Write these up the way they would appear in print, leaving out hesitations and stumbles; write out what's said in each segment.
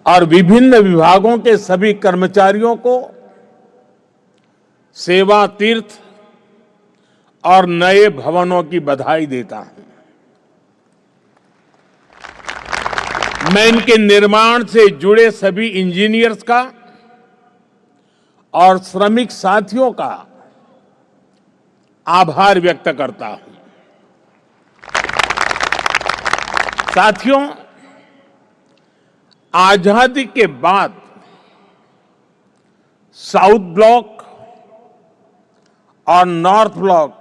और विभिन्न विभागों के सभी कर्मचारियों को सेवा तीर्थ और नए भवनों की बधाई देता हूं। मैं इनके निर्माण से जुड़े सभी इंजीनियर्स का और श्रमिक साथियों का आभार व्यक्त करता हूं। साथियों, आजादी के बाद साउथ ब्लॉक और नॉर्थ ब्लॉक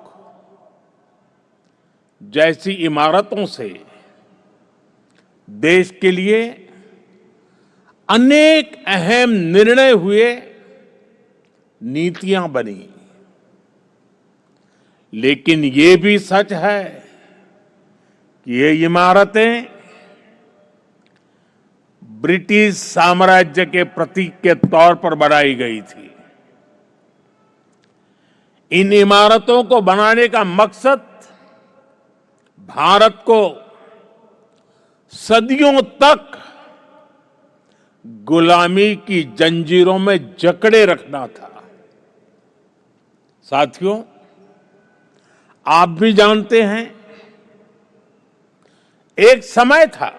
जैसी इमारतों से देश के लिए अनेक अहम निर्णय हुए, नीतियां बनी। लेकिन ये भी सच है कि ये इमारतें ब्रिटिश साम्राज्य के प्रतीक के तौर पर बनाई गई थी। इन इमारतों को बनाने का मकसद भारत को सदियों तक गुलामी की जंजीरों में जकड़े रखना था। साथियों, आप भी जानते हैं, एक समय था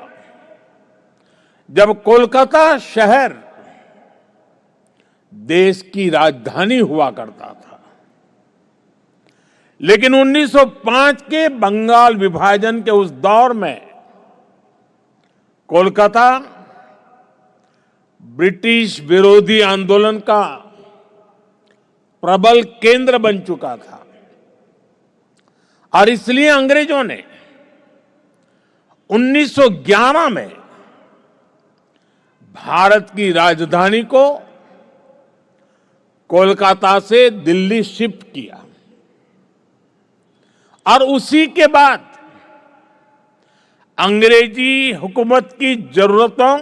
जब कोलकाता शहर देश की राजधानी हुआ करता था। लेकिन 1905 के बंगाल विभाजन के उस दौर में कोलकाता ब्रिटिश विरोधी आंदोलन का प्रबल केंद्र बन चुका था और इसलिए अंग्रेजों ने 1911 में भारत की राजधानी को कोलकाता से दिल्ली शिफ्ट किया और उसी के बाद अंग्रेजी हुकूमत की जरूरतों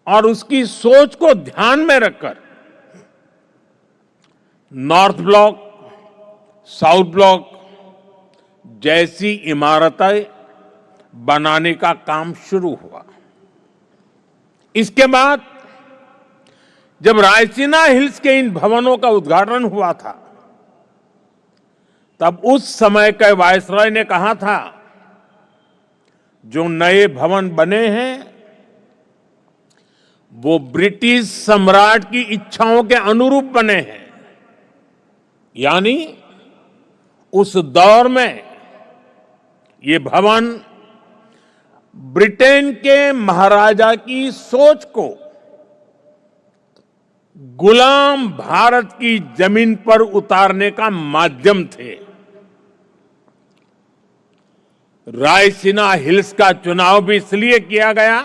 और उसकी सोच को ध्यान में रखकर नॉर्थ ब्लॉक, साउथ ब्लॉक जैसी इमारतें बनाने का काम शुरू हुआ। इसके बाद जब रायसीना हिल्स के इन भवनों का उद्घाटन हुआ था, तब उस समय के वायसराय ने कहा था, जो नए भवन बने हैं वो ब्रिटिश सम्राट की इच्छाओं के अनुरूप बने हैं। यानी उस दौर में ये भवन ब्रिटेन के महाराजा की सोच को गुलाम भारत की जमीन पर उतारने का माध्यम थे। रायसीना हिल्स का चुनाव भी इसलिए किया गया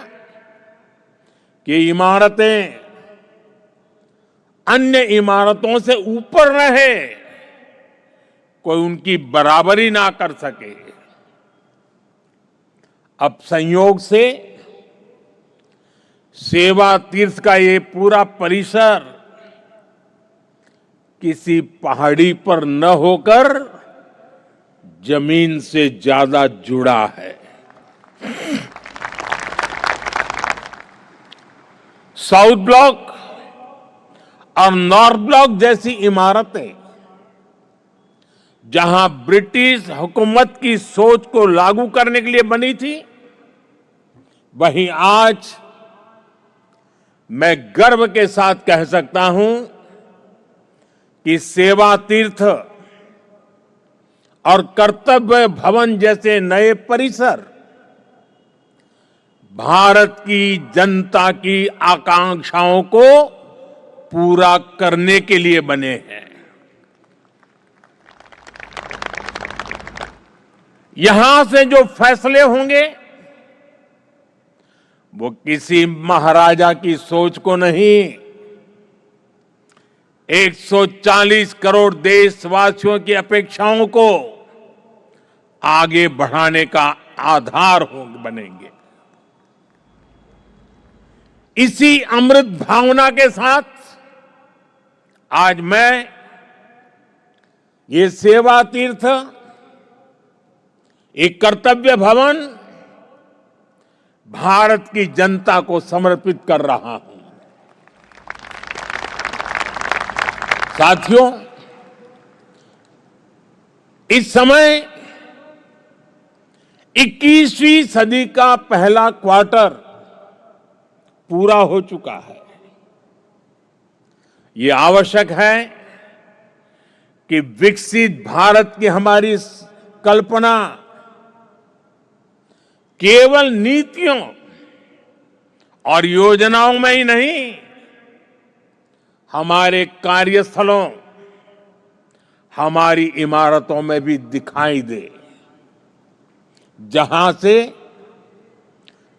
कि इमारतें अन्य इमारतों से ऊपर रहे, कोई उनकी बराबरी ना कर सके। अब संयोग से सेवा तीर्थ का ये पूरा परिसर किसी पहाड़ी पर न होकर जमीन से ज्यादा जुड़ा है। साउथ ब्लॉक और नॉर्थ ब्लॉक जैसी इमारतें जहां ब्रिटिश हुकूमत की सोच को लागू करने के लिए बनी थी, वहीं आज मैं गर्व के साथ कह सकता हूं कि सेवा तीर्थ और कर्तव्य भवन जैसे नए परिसर भारत की जनता की आकांक्षाओं को पूरा करने के लिए बने हैं। यहां से जो फैसले होंगे वो किसी महाराजा की सोच को नहीं, 140 करोड़ देशवासियों की अपेक्षाओं को आगे बढ़ाने का आधार बनेंगे। इसी अमृत भावना के साथ आज मैं ये सेवा तीर्थ, एक कर्तव्य भवन भारत की जनता को समर्पित कर रहा हूं। साथियों, इस समय 21वीं सदी का पहला क्वार्टर पूरा हो चुका है। ये आवश्यक है कि विकसित भारत की हमारी कल्पना केवल नीतियों और योजनाओं में ही नहीं, हमारे कार्यस्थलों, हमारी इमारतों में भी दिखाई दे, जहां से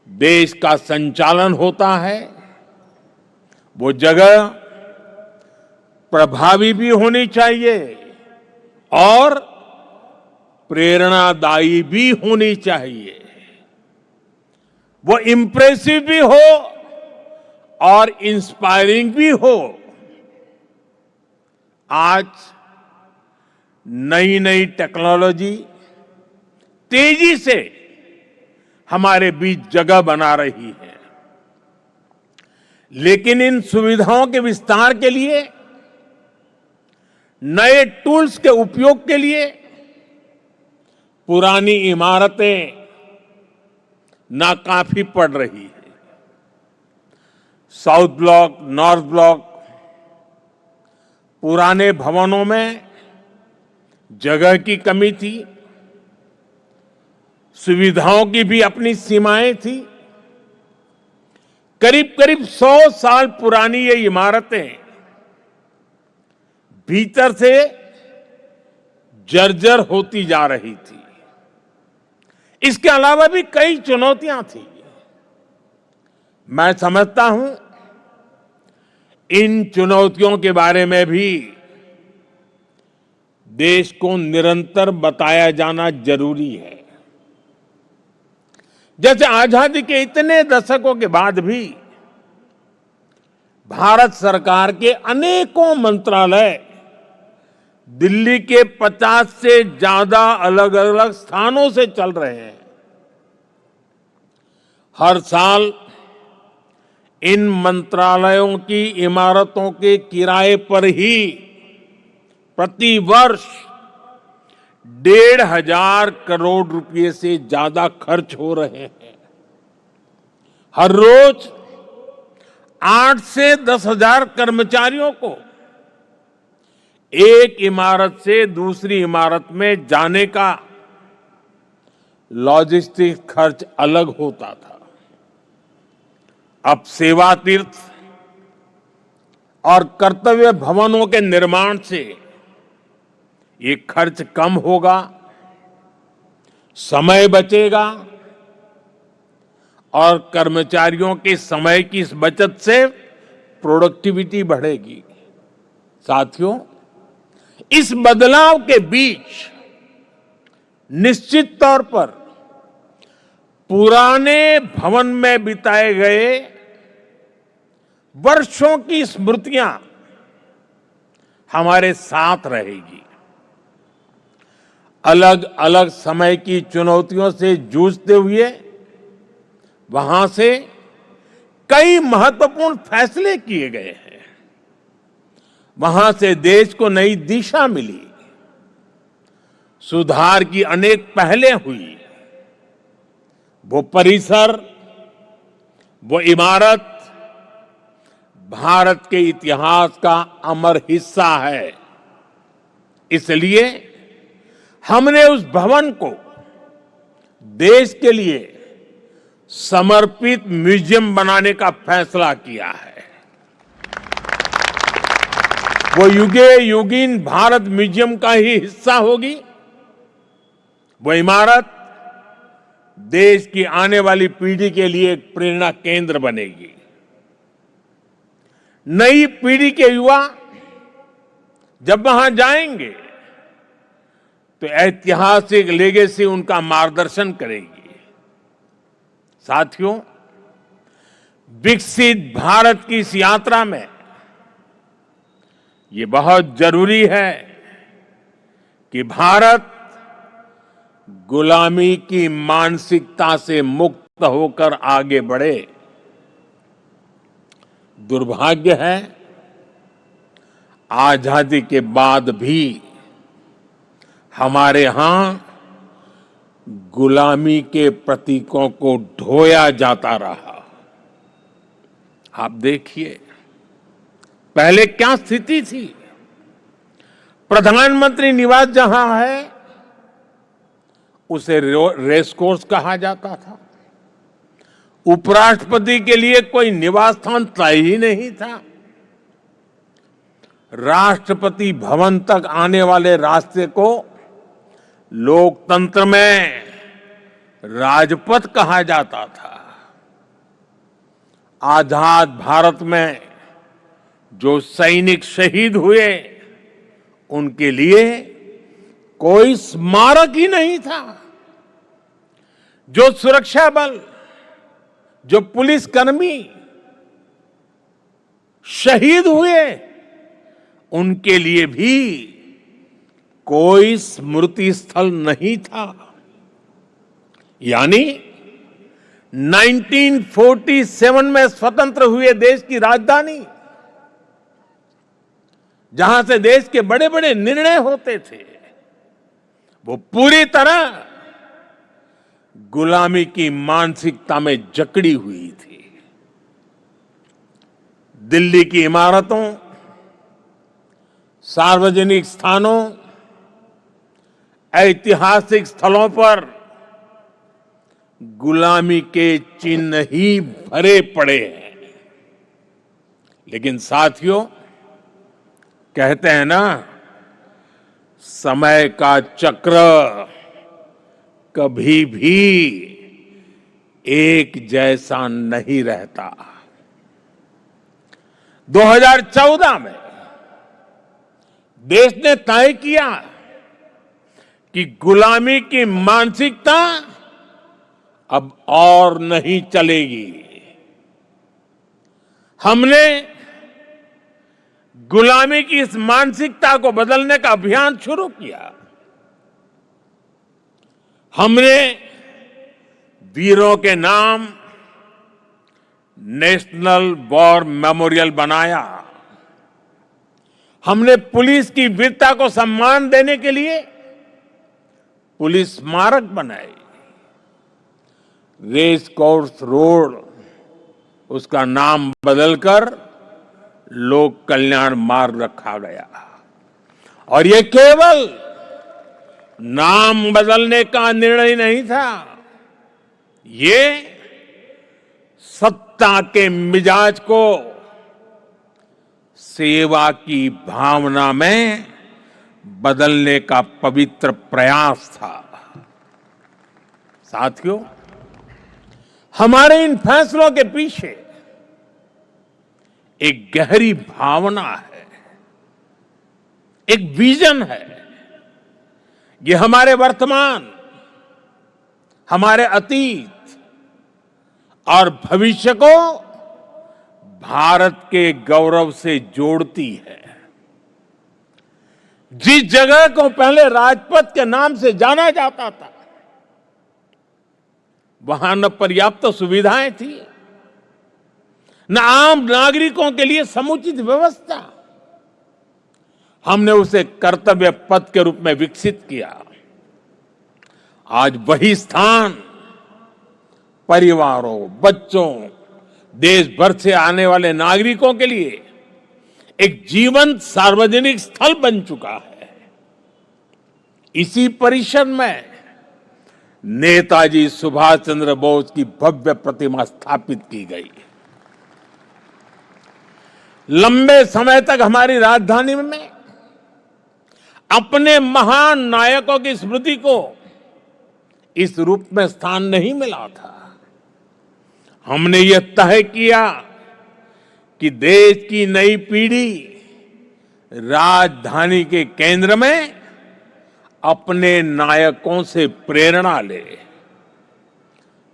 देश का संचालन होता है वो जगह प्रभावी भी होनी चाहिए और प्रेरणादायी भी होनी चाहिए। वो इंप्रेसिव भी हो और इंस्पायरिंग भी हो। आज नई नई टेक्नोलॉजी तेजी से हमारे बीच जगह बना रही है, लेकिन इन सुविधाओं के विस्तार के लिए, नए टूल्स के उपयोग के लिए पुरानी इमारतें नाकाफी पड़ रही है। साउथ ब्लॉक, नॉर्थ ब्लॉक, पुराने भवनों में जगह की कमी थी, सुविधाओं की भी अपनी सीमाएं थी। करीब करीब 100 साल पुरानी ये इमारतें भीतर से जर्जर होती जा रही थी। इसके अलावा भी कई चुनौतियां थी। मैं समझता हूं इन चुनौतियों के बारे में भी देश को निरंतर बताया जाना जरूरी है। जैसे आजादी के इतने दशकों के बाद भी भारत सरकार के अनेकों मंत्रालय दिल्ली के 50 से ज्यादा अलग अलग स्थानों से चल रहे हैं। हर साल इन मंत्रालयों की इमारतों के किराए पर ही प्रति वर्ष 1,500 करोड़ रुपए से ज्यादा खर्च हो रहे हैं। हर रोज 8 से 10,000 कर्मचारियों को एक इमारत से दूसरी इमारत में जाने का लॉजिस्टिक खर्च अलग होता था। अब सेवा तीर्थ और कर्तव्य भवनों के निर्माण से ये खर्च कम होगा, समय बचेगा और कर्मचारियों के समय की इस बचत से प्रोडक्टिविटी बढ़ेगी। साथियों, इस बदलाव के बीच निश्चित तौर पर पुराने भवन में बिताए गए वर्षों की स्मृतियां हमारे साथ रहेगी। अलग अलग समय की चुनौतियों से जूझते हुए वहां से कई महत्वपूर्ण फैसले किए गए हैं। वहां से देश को नई दिशा मिली, सुधार की अनेक पहलें हुई। वो परिसर, वो इमारत भारत के इतिहास का अमर हिस्सा है। इसलिए हमने उस भवन को देश के लिए समर्पित म्यूजियम बनाने का फैसला किया है। वो युगे युगीन भारत म्यूजियम का ही हिस्सा होगी। वो इमारत देश की आने वाली पीढ़ी के लिए एक प्रेरणा केंद्र बनेगी। नई पीढ़ी के युवा जब वहां जाएंगे तो ऐतिहासिक लेगेसी उनका मार्गदर्शन करेगी। साथियों, विकसित भारत की इस यात्रा में ये बहुत जरूरी है कि भारत गुलामी की मानसिकता से मुक्त होकर आगे बढ़े। दुर्भाग्य है, आजादी के बाद भी हमारे यहां गुलामी के प्रतीकों को ढोया जाता रहा। आप देखिए, पहले क्या स्थिति थी। प्रधानमंत्री निवास जहां है उसे रेस कोर्स कहा जाता था। उपराष्ट्रपति के लिए कोई निवास स्थान तय ही नहीं था। राष्ट्रपति भवन तक आने वाले रास्ते को लोकतंत्र में राजपथ कहा जाता था। आजाद भारत में जो सैनिक शहीद हुए, उनके लिए कोई स्मारक ही नहीं था। जो सुरक्षा बल, जो पुलिसकर्मी शहीद हुए, उनके लिए भी कोई स्मृति स्थल नहीं था। यानी 1947 में स्वतंत्र हुए देश की राजधानी, जहां से देश के बड़े बड़े निर्णय होते थे, वो पूरी तरह गुलामी की मानसिकता में जकड़ी हुई थी। दिल्ली की इमारतों, सार्वजनिक स्थानों, ऐतिहासिक स्थलों पर गुलामी के चिन्ह ही भरे पड़े हैं। लेकिन साथियों, कहते हैं ना, समय का चक्र कभी भी एक जैसा नहीं रहता। 2014 में देश ने तय किया कि गुलामी की मानसिकता अब और नहीं चलेगी। हमने गुलामी की इस मानसिकता को बदलने का अभियान शुरू किया। हमने वीरों के नाम नेशनल वॉर मेमोरियल बनाया। हमने पुलिस की वीरता को सम्मान देने के लिए पुलिस स्मारक बनाए। रेस कोर्स रोड, उसका नाम बदलकर लोक कल्याण मार्ग रखा गया। और ये केवल नाम बदलने का निर्णय नहीं था, ये सत्ता के मिजाज को सेवा की भावना में बदलने का पवित्र प्रयास था। साथियों, हमारे इन फैसलों के पीछे एक गहरी भावना है, एक विजन है। ये हमारे वर्तमान, हमारे अतीत और भविष्य को भारत के गौरव से जोड़ती है। जिस जगह को पहले राजपथ के नाम से जाना जाता था, वहां न पर्याप्त सुविधाएं थी, न आम नागरिकों के लिए समुचित व्यवस्था। हमने उसे कर्तव्य पथ के रूप में विकसित किया। आज वही स्थान परिवारों, बच्चों, देश भर से आने वाले नागरिकों के लिए एक जीवंत सार्वजनिक स्थल बन चुका है। इसी परिसर में नेताजी सुभाष चंद्र बोस की भव्य प्रतिमा स्थापित की गई। लंबे समय तक हमारी राजधानी में अपने महान नायकों की स्मृति को इस रूप में स्थान नहीं मिला था। हमने यह तय किया कि देश की नई पीढ़ी राजधानी के केंद्र में अपने नायकों से प्रेरणा ले।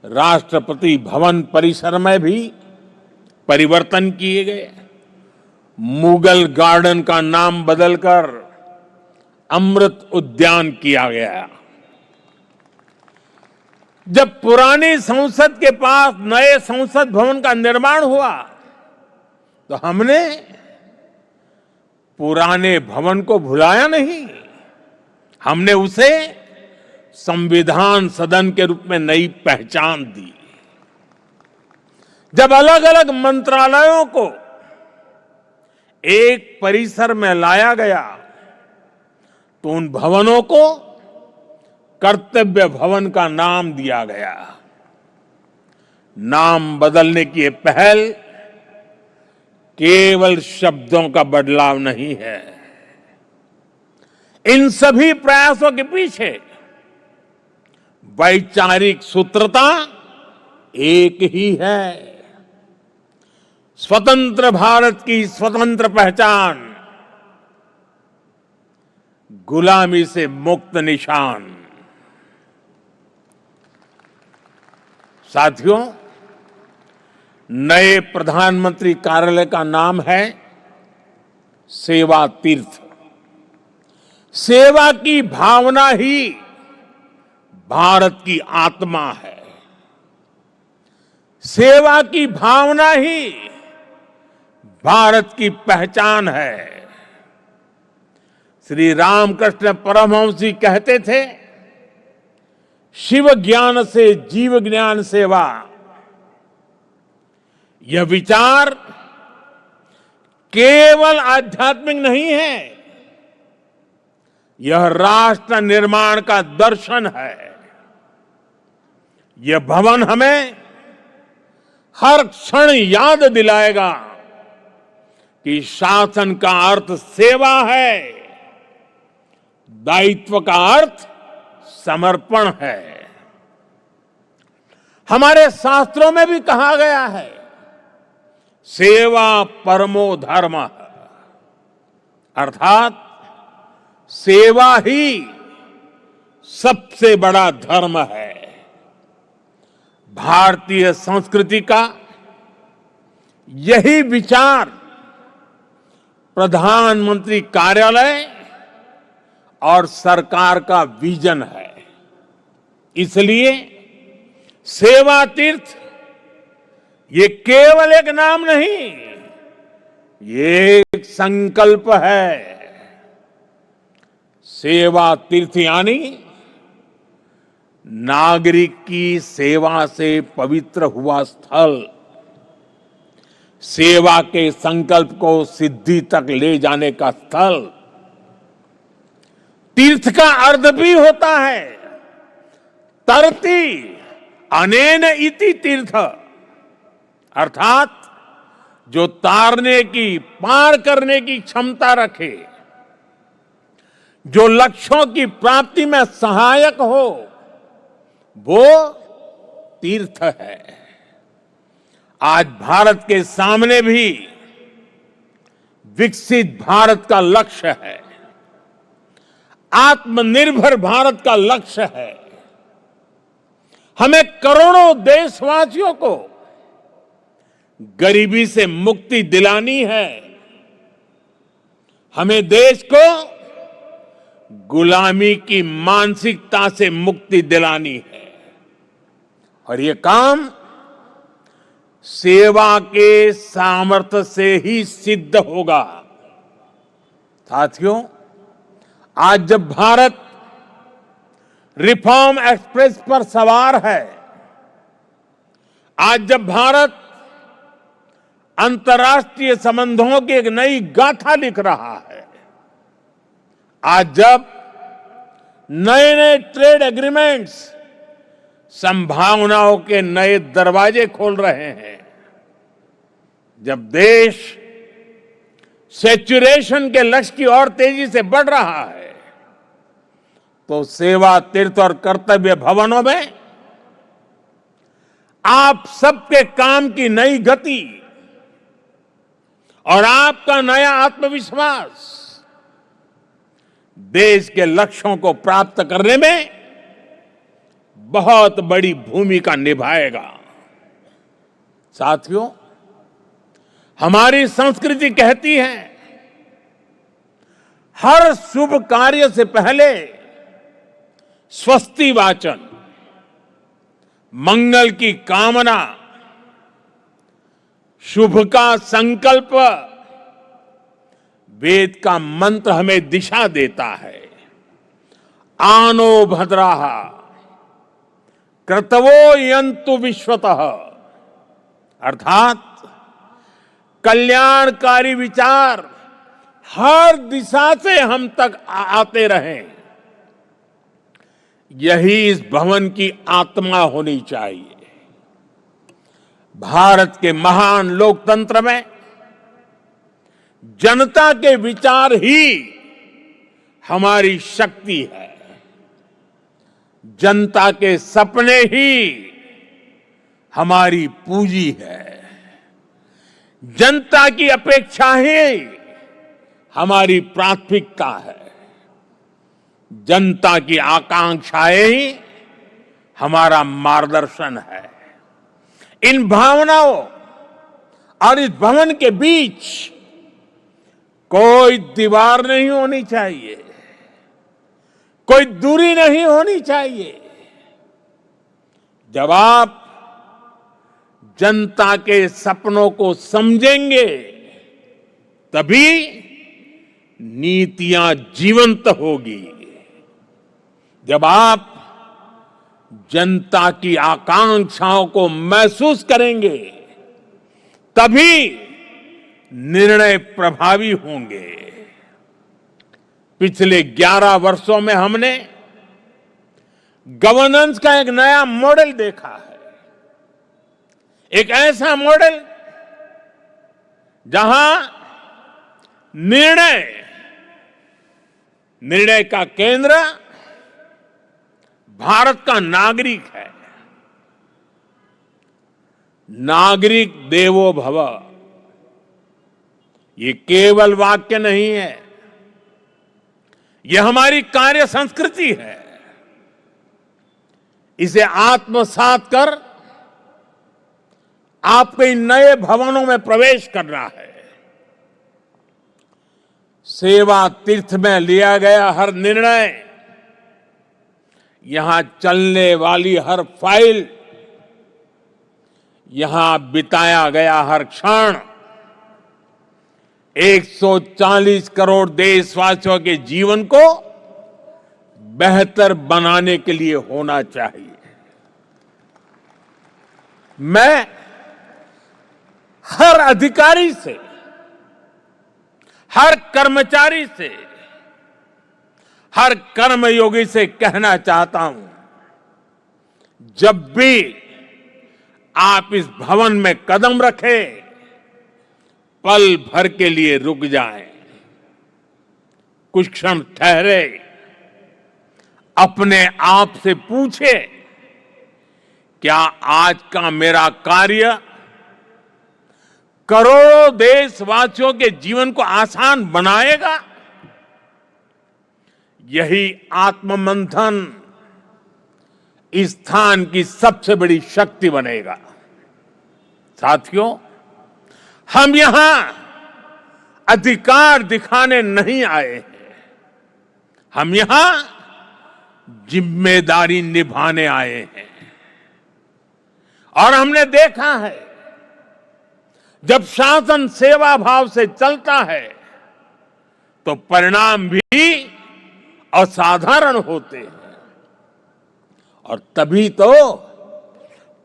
राष्ट्रपति भवन परिसर में भी परिवर्तन किए गए। मुगल गार्डन का नाम बदलकर अमृत उद्यान किया गया। जब पुरानी संसद के पास नए संसद भवन का निर्माण हुआ तो हमने पुराने भवन को भुलाया नहीं, हमने उसे संविधान सदन के रूप में नई पहचान दी। जब अलग अलग मंत्रालयों को एक परिसर में लाया गया तो उन भवनों को कर्तव्य भवन का नाम दिया गया। नाम बदलने की ये पहल केवल शब्दों का बदलाव नहीं है, इन सभी प्रयासों के पीछे वैचारिक सूत्रता एक ही है, स्वतंत्र भारत की स्वतंत्र पहचान, गुलामी से मुक्त निशान। साथियों, नए प्रधानमंत्री कार्यालय का नाम है सेवा तीर्थ। सेवा की भावना ही भारत की आत्मा है, सेवा की भावना ही भारत की पहचान है। श्री रामकृष्ण परमहंस जी कहते थे, शिव ज्ञान से जीव ज्ञान सेवा। यह विचार केवल आध्यात्मिक नहीं है, यह राष्ट्र निर्माण का दर्शन है। यह भवन हमें हर क्षण याद दिलाएगा कि शासन का अर्थ सेवा है, दायित्व का अर्थ समर्पण है। हमारे शास्त्रों में भी कहा गया है, सेवा परमो धर्म, अर्थात सेवा ही सबसे बड़ा धर्म है। भारतीय संस्कृति का यही विचार प्रधानमंत्री कार्यालय और सरकार का विजन है। इसलिए सेवा तीर्थ ये केवल एक नाम नहीं, ये एक संकल्प है। सेवा तीर्थ यानी नागरिक की सेवा से पवित्र हुआ स्थल, सेवा के संकल्प को सिद्धि तक ले जाने का स्थल। तीर्थ का अर्थ भी होता है तरति अनेन इति तीर्थ, अर्थात जो तारने की, पार करने की क्षमता रखे, जो लक्ष्यों की प्राप्ति में सहायक हो, वो तीर्थ है। आज भारत के सामने भी विकसित भारत का लक्ष्य है, आत्मनिर्भर भारत का लक्ष्य है। हमें करोड़ों देशवासियों को गरीबी से मुक्ति दिलानी है, हमें देश को गुलामी की मानसिकता से मुक्ति दिलानी है। और ये काम सेवा के सामर्थ्य से ही सिद्ध होगा। साथियों, आज जब भारत रिफॉर्म एक्सप्रेस पर सवार है, आज जब भारत अंतर्राष्ट्रीय संबंधों की एक नई गाथा लिख रहा है, आज जब नए नए ट्रेड एग्रीमेंट्स संभावनाओं के नए दरवाजे खोल रहे हैं, जब देश सैचुरेशन के लक्ष्य की ओर तेजी से बढ़ रहा है, तो सेवा तीर्थ और कर्तव्य भवनों में आप सबके काम की नई गति और आपका नया आत्मविश्वास देश के लक्ष्यों को प्राप्त करने में बहुत बड़ी भूमिका निभाएगा। साथियों, हमारी संस्कृति कहती है, हर शुभ कार्य से पहले स्वस्ति वाचन, मंगल की कामना, शुभ का संकल्प, वेद का मंत्र हमें दिशा देता है। आनो भद्राः क्रतवो यन्तु विश्वतः, अर्थात कल्याणकारी विचार हर दिशा से हम तक आते रहें, यही इस भवन की आत्मा होनी चाहिए। भारत के महान लोकतंत्र में जनता के विचार ही हमारी शक्ति है, जनता के सपने ही हमारी पूंजी है, जनता की अपेक्षा ही हमारी प्राथमिकता है, जनता की आकांक्षाएं ही हमारा मार्गदर्शन है। इन भावनाओं और इस भवन के बीच कोई दीवार नहीं होनी चाहिए, कोई दूरी नहीं होनी चाहिए। जब आप जनता के सपनों को समझेंगे, तभी नीतियां जीवंत होगी। जब आप जनता की आकांक्षाओं को महसूस करेंगे, तभी निर्णय प्रभावी होंगे। पिछले 11 वर्षों में हमने गवर्नेंस का एक नया मॉडल देखा है, एक ऐसा मॉडल जहां निर्णय का केंद्र भारत का नागरिक है। नागरिक देवो भव, ये केवल वाक्य नहीं है, यह हमारी कार्य संस्कृति है। इसे आत्मसात कर आपको इन नए भवनों में प्रवेश करना है। सेवा तीर्थ में लिया गया हर निर्णय, यहां चलने वाली हर फाइल, यहां बिताया गया हर क्षण 140 करोड़ देशवासियों के जीवन को बेहतर बनाने के लिए होना चाहिए। मैं हर अधिकारी से, हर कर्मचारी से, हर कर्मयोगी से कहना चाहता हूं, जब भी आप इस भवन में कदम रखें, पल भर के लिए रुक जाएं, कुछ क्षण ठहरे, अपने आप से पूछे, क्या आज का मेरा कार्य करोड़ों देशवासियों के जीवन को आसान बनाएगा? यही आत्ममंथन इस स्थान की सबसे बड़ी शक्ति बनेगा। साथियों, हम यहां अधिकार दिखाने नहीं आए हैं, हम यहां जिम्मेदारी निभाने आए हैं। और हमने देखा है, जब शासन सेवा भाव से चलता है, तो परिणाम भी असाधारण होते हैं। और तभी तो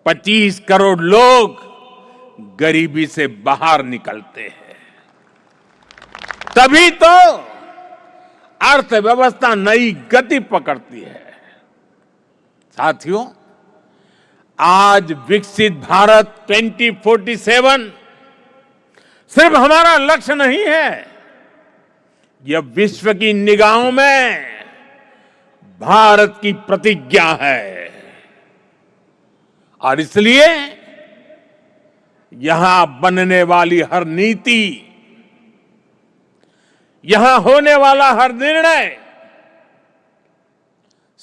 25 करोड़ लोग गरीबी से बाहर निकलते हैं, तभी तो अर्थव्यवस्था नई गति पकड़ती है। साथियों, आज विकसित भारत 2047 सिर्फ हमारा लक्ष्य नहीं है, यह विश्व की निगाहों में भारत की प्रतिज्ञा है। और इसलिए यहां बनने वाली हर नीति, यहां होने वाला हर निर्णय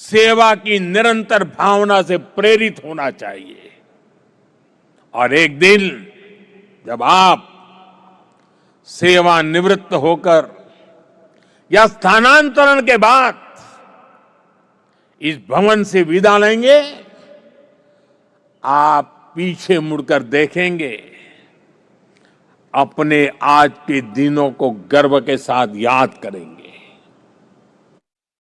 सेवा की निरंतर भावना से प्रेरित होना चाहिए। और एक दिन जब आप सेवानिवृत्त होकर या स्थानांतरण के बाद इस भवन से विदा लेंगे, आप पीछे मुड़कर देखेंगे, अपने आज के दिनों को गर्व के साथ याद करेंगे।